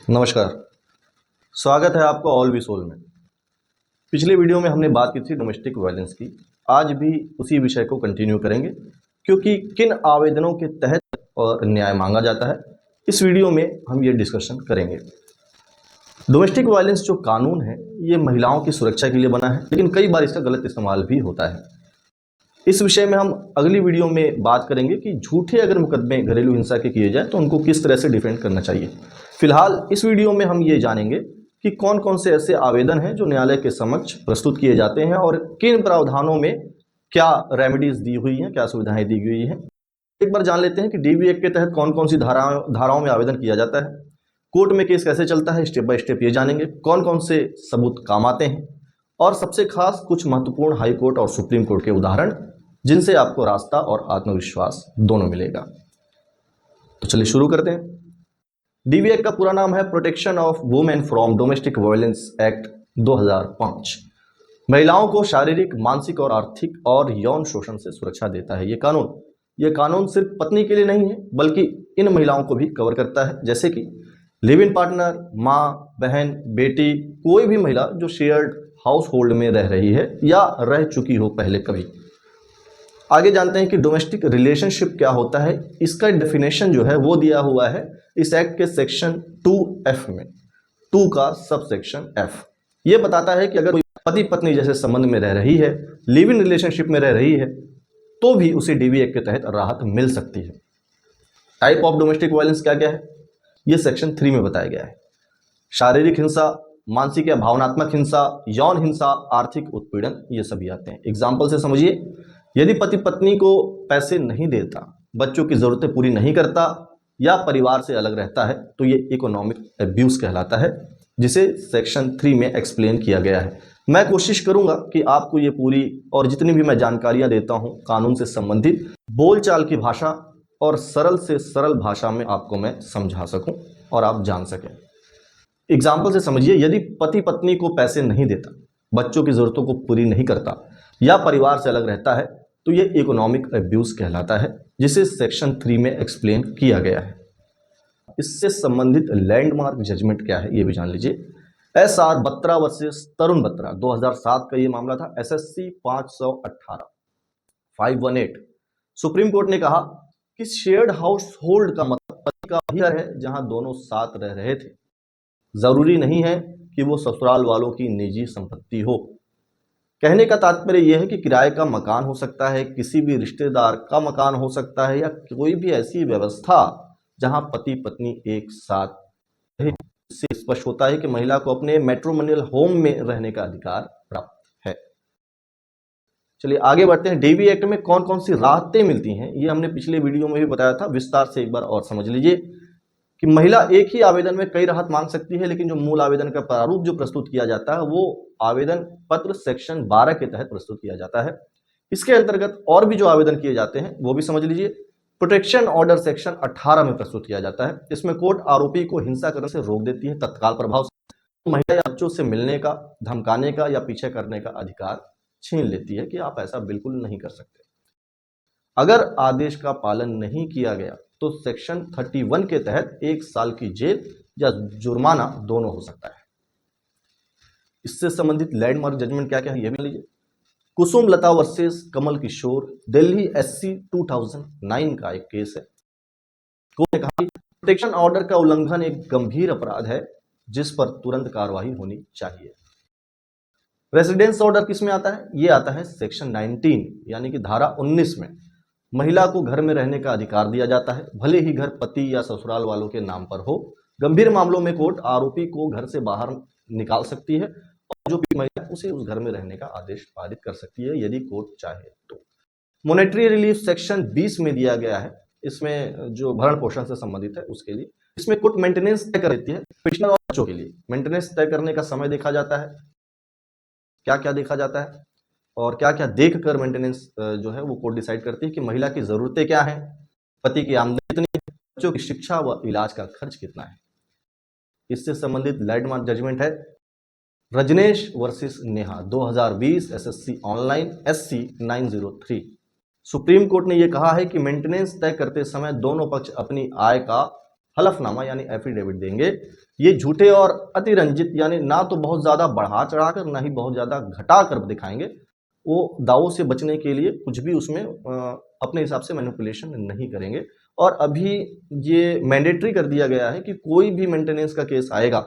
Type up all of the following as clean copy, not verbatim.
नमस्कार। स्वागत है आपका ऑल बी सोल में। पिछले वीडियो में हमने बात की थी डोमेस्टिक वायलेंस की। आज भी उसी विषय को कंटिन्यू करेंगे क्योंकि किन आवेदनों के तहत और न्याय मांगा जाता है, इस वीडियो में हम ये डिस्कशन करेंगे। डोमेस्टिक वायलेंस जो कानून है ये महिलाओं की सुरक्षा के लिए बना है, लेकिन कई बार इसका गलत इस्तेमाल भी होता है। इस विषय में हम अगली वीडियो में बात करेंगे कि झूठे अगर मुकदमे घरेलू हिंसा के किए जाए तो उनको किस तरह से डिफेंड करना चाहिए। फिलहाल इस वीडियो में हम ये जानेंगे कि कौन कौन से ऐसे आवेदन हैं जो न्यायालय के समक्ष प्रस्तुत किए जाते हैं और किन प्रावधानों में क्या रेमेडीज दी हुई हैं, क्या सुविधाएं दी गई हैं। एक बार जान लेते हैं कि डीबी एक्ट के तहत कौन कौन सी धाराओं में आवेदन किया जाता है, कोर्ट में केस कैसे चलता है, स्टेप बाय स्टेप ये जानेंगे, कौन कौन से सबूत काम आते हैं और सबसे खास कुछ महत्वपूर्ण हाई कोर्ट और सुप्रीम कोर्ट के उदाहरण जिनसे आपको रास्ता और आत्मविश्वास दोनों मिलेगा। तो चलिए शुरू करते हैं। डीवी एक्ट का पूरा नाम है protection of women from domestic violence act 2005। महिलाओं को शारीरिक, मानसिक और आर्थिक और यौन शोषण से सुरक्षा देता है। ये कानून सिर्फ पत्नी के लिए नहीं है बल्कि इन महिलाओं को भी कवर करता है, जैसे कि लिव इन पार्टनर, माँ, बहन, बेटी, कोई भी महिला जो शेयर्ड हाउस होल्ड में रह रही है या रह चुकी हो पहले कभी। आगे जानते हैं कि डोमेस्टिक रिलेशनशिप क्या होता है। इसका डेफिनेशन जो है वो दिया हुआ है इस एक्ट के सेक्शन 2F में, 2 का सब सेक्शन F। ये बताता है कि अगर कोई पति पत्नी जैसे संबंध में रह रही है, लिव इन रिलेशनशिप में रह रही है, तो भी उसे डीवी एक्ट के तहत राहत मिल सकती है। टाइप ऑफ डोमेस्टिक वायलेंस क्या क्या है, ये सेक्शन 3 में बताया गया है। शारीरिक हिंसा, मानसिक या भावनात्मक हिंसा, यौन हिंसा, आर्थिक उत्पीड़न, ये सभी आते हैं। एग्जाम्पल से समझिए, यदि पति पत्नी को पैसे नहीं देता, बच्चों की जरूरतें पूरी नहीं करता या परिवार से अलग रहता है तो ये इकोनॉमिक अब्यूज कहलाता है, जिसे सेक्शन 3 में एक्सप्लेन किया गया है। मैं कोशिश करूंगा कि आपको ये पूरी और जितनी भी मैं जानकारियां देता हूं कानून से संबंधित बोलचाल की भाषा और सरल से सरल भाषा में आपको मैं समझा सकूं और आप जान सकें। एग्जाम्पल से समझिए, यदि पति पत्नी को पैसे नहीं देता, बच्चों की जरूरतों को पूरी नहीं करता या परिवार से अलग रहता है तो ये इकोनॉमिक अब्यूज कहलाता है, जिसे सेक्शन 3 में एक्सप्लेन किया गया है। इससे संबंधित लैंडमार्क जजमेंट क्या है ये भी जान लीजिए। SR बत्रा वर्सेस तरुण बत्रा 2007 का ये मामला था, SSC 518 518। सुप्रीम कोर्ट ने कहा कि शेयर्ड हाउस होल्ड का मतलब पति का भी घर है जहां दोनों साथ रह रहे थे। जरूरी नहीं है कि वो ससुराल वालों की निजी संपत्ति हो। कहने का तात्पर्य यह है कि किराए का मकान हो सकता है, किसी भी रिश्तेदार का मकान हो सकता है या कोई भी ऐसी व्यवस्था जहां पति पत्नी एक साथ रहे। इससे स्पष्ट होता है कि महिला को अपने मैट्रिमोनियल होम में रहने का अधिकार प्राप्त है। चलिए आगे बढ़ते हैं। डीवी एक्ट में कौन कौन सी राहतें मिलती हैं ये हमने पिछले वीडियो में भी बताया था, विस्तार से एक बार और समझ लीजिए कि महिला एक ही आवेदन में कई राहत मांग सकती है, लेकिन जो मूल आवेदन का प्रारूप जो प्रस्तुत किया जाता है वो आवेदन पत्र सेक्शन 12 के तहत प्रस्तुत किया जाता है। इसके अंतर्गत और भी जो आवेदन किए जाते हैं वो भी समझ लीजिए। प्रोटेक्शन ऑर्डर सेक्शन 18 में प्रस्तुत किया जाता है। इसमें कोर्ट आरोपी को हिंसा करने से रोक देती है तत्काल प्रभाव से। महिला या बच्चों से मिलने का, धमकाने का या पीछे करने का अधिकार छीन लेती है कि आप ऐसा बिल्कुल नहीं कर सकते। अगर आदेश का पालन नहीं किया गया तो सेक्शन 31 के तहत 1 साल की जेल या जुर्माना दोनों हो सकता है। इससे संबंधित लैंडमार्क जजमेंट क्या क्या है ये भी लीजिए। कुसुम लता वर्सेस कमल किशोर, दिल्ली SC 2009 का एक केस है। कोर्ट ने कहा कि प्रोटेक्शन ऑर्डर का उल्लंघन एक गंभीर अपराध है जिस पर तुरंत कार्रवाई होनी चाहिए। रेसिडेंस ऑर्डर किस में आता है, ये आता है सेक्शन 19 यानी कि धारा 19 में। महिला को घर में रहने का अधिकार दिया जाता है, भले ही घर पति या ससुराल वालों के नाम पर हो। गंभीर मामलों में कोर्ट आरोपी को घर से बाहर निकाल सकती है और जो भी महिला उसे उस घर में रहने का आदेश पारित कर सकती है यदि कोर्ट चाहे तो। मॉनेटरी रिलीफ सेक्शन 20 में दिया गया है। इसमें जो भरण पोषण से संबंधित है उसके लिए इसमें कोर्ट मेंटेनेंस तय कर देती है। पेंशनर और बच्चों के लिए मेंटेनेंस तय करने का समय देखा जाता है, क्या क्या देखा जाता है और क्या क्या देख कर मेंटेनेंस जो है वो कोर्ट डिसाइड करती है कि महिला की जरूरतें क्या हैं, पति की आमदनी कितनी है, बच्चों की शिक्षा व इलाज का खर्च कितना है। इससे संबंधित लैंडमार्क जजमेंट है Rajnesh versus Neha 2020 SSC online SC 903। Supreme court ने यह कहा है कि मेंटेनेंस तय करते समय दोनों पक्ष अपनी आय का हलफनामा यानी एफिडेविट देंगे, ये झूठे और अतिरंजित यानी ना तो बहुत ज़्यादा बढ़ा चढ़ाकर ना ही बहुत ज़्यादा घटा कर दिखाएंगे। वो दावों से बचने के लिए कुछ भी उसमें अपने हिसाब से मैनिपुलेशन नहीं करेंगे। और अभी ये मैंडेटरी कर दिया गया है कि कोई भी मेंटेनेंस का केस आएगा,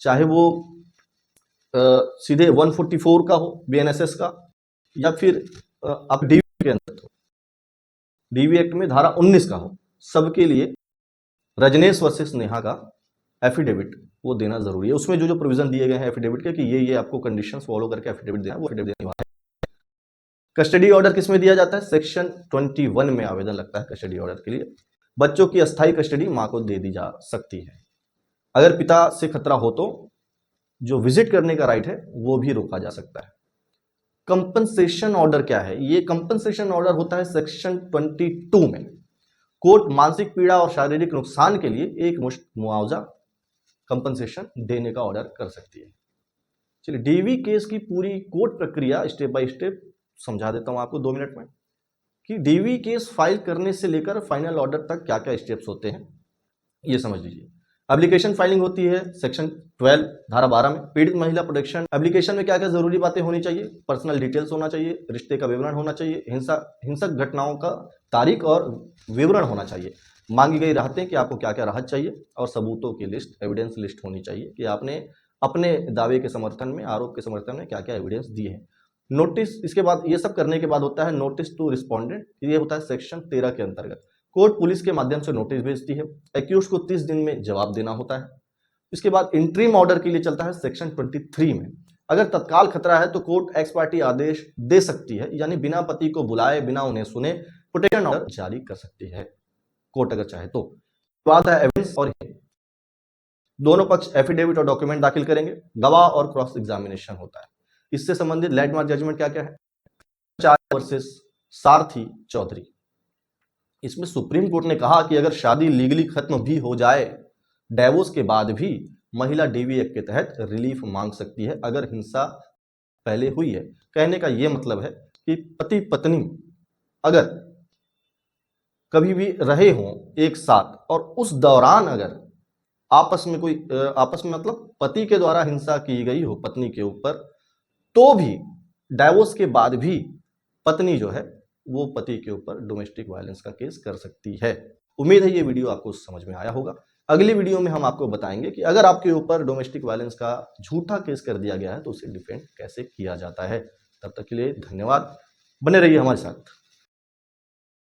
चाहे वो सीधे 144 का हो बीएनएसएस का, या फिर आप डीवी के अंदर हो, डीवी एक्ट में धारा 19 का हो, सबके लिए रजनेश वर्सेस नेहा का एफिडेविट वो देना जरूरी है। उसमें जो जो प्रोविजन दिए गए हैं एफिडेविट के कि ये आपको कंडीशंस फॉलो करके एफिडेविट देना, वो एफिडेविट देना है। कस्टडी ऑर्डर किस में दिया जाता है? सेक्शन 21 में आवेदन लगता है कस्टडी ऑर्डर के लिए। बच्चों की अस्थायी कस्टडी मां को दे दी जा सकती है। अगर पिता से खतरा हो तो जो विजिट करने का राइट है वो भी रोका जा सकता है। कंपनसेशन ऑर्डर क्या है? ये कंपनसेशन ऑर्डर होता है सेक्शन 22 में। कोर्ट मानसिक पीड़ा और शारीरिक नुकसान के लिए एक मुश्त मुआवजा कंपनसेशन देने का ऑर्डर कर सकती है। चलिए, डीवी केस की पूरी कोर्ट प्रक्रिया स्टेप बाय स्टेप समझा देता हूं आपको 2 मिनट में कि डीवी केस फाइल करने से लेकर फाइनल ऑर्डर तक क्या क्या स्टेप्स होते हैं, ये समझ लीजिए। एप्लीकेशन फाइलिंग होती है सेक्शन 12 धारा 12 में। पीड़ित महिला प्रोटेक्शन, एप्लीकेशन में क्या क्या जरूरी बातें होनी चाहिए? पर्सनल डिटेल्स होना चाहिए, रिश्ते का विवरण होना चाहिए, हिंसक घटनाओं का तारीख और विवरण होना चाहिए, मांगी गई राहतें कि आपको क्या क्या राहत चाहिए, और सबूतों की लिस्ट, एविडेंस लिस्ट होनी चाहिए कि आपने अपने दावे के समर्थन में, आरोप के समर्थन में क्या क्या एविडेंस दिए हैं। नोटिस, इसके बाद ये सब करने के बाद होता है नोटिस टू रिस्पोंडेंट। ये होता है सेक्शन 13 के अंतर्गत। कोर्ट पुलिस के माध्यम से नोटिस भेजती है, एक्यूज को 30 दिन में जवाब देना होता है। इसके बाद इंट्रीम ऑर्डर के लिए चलता है सेक्शन 23 में। अगर तत्काल खतरा है तो कोर्ट एक्स पार्टी आदेश दे सकती है, यानी बिना पति को बुलाए, बिना उन्हें सुने प्रोटेक्शन ऑर्डर जारी कर सकती है कोर्ट अगर चाहे तो। बात है एविडेंस, और दोनों पक्ष एफिडेविट और डॉक्यूमेंट दाखिल करेंगे, गवाह और क्रॉस एग्जामिनेशन होता है। इससे संबंधित लैंडमार्क जजमेंट क्या क्या है? 4 वर्सेस सारथी चौधरी। इसमें सुप्रीम कोर्ट ने कहा कि अगर शादी लीगली खत्म भी हो जाए, डाइवोर्स के बाद भी महिला डीवी एक्ट के तहत रिलीफ मांग सकती है अगर हिंसा पहले हुई है। कहने का यह मतलब है कि पति पत्नी अगर कभी भी रहे हों एक साथ और उस दौरान अगर आपस में मतलब पति के द्वारा हिंसा की गई हो पत्नी के ऊपर, तो भी डाइवोर्स के बाद भी पत्नी जो है वो पति के ऊपर डोमेस्टिक वायलेंस का केस कर सकती है। उम्मीद है ये वीडियो आपको समझ में आया होगा। अगली वीडियो में हम आपको बताएंगे कि अगर आपके ऊपर डोमेस्टिक वायलेंस का झूठा केस कर दिया गया है तो उसे डिफेंड कैसे किया जाता है। तब तक के लिए धन्यवाद, बने रहिए हमारे साथ।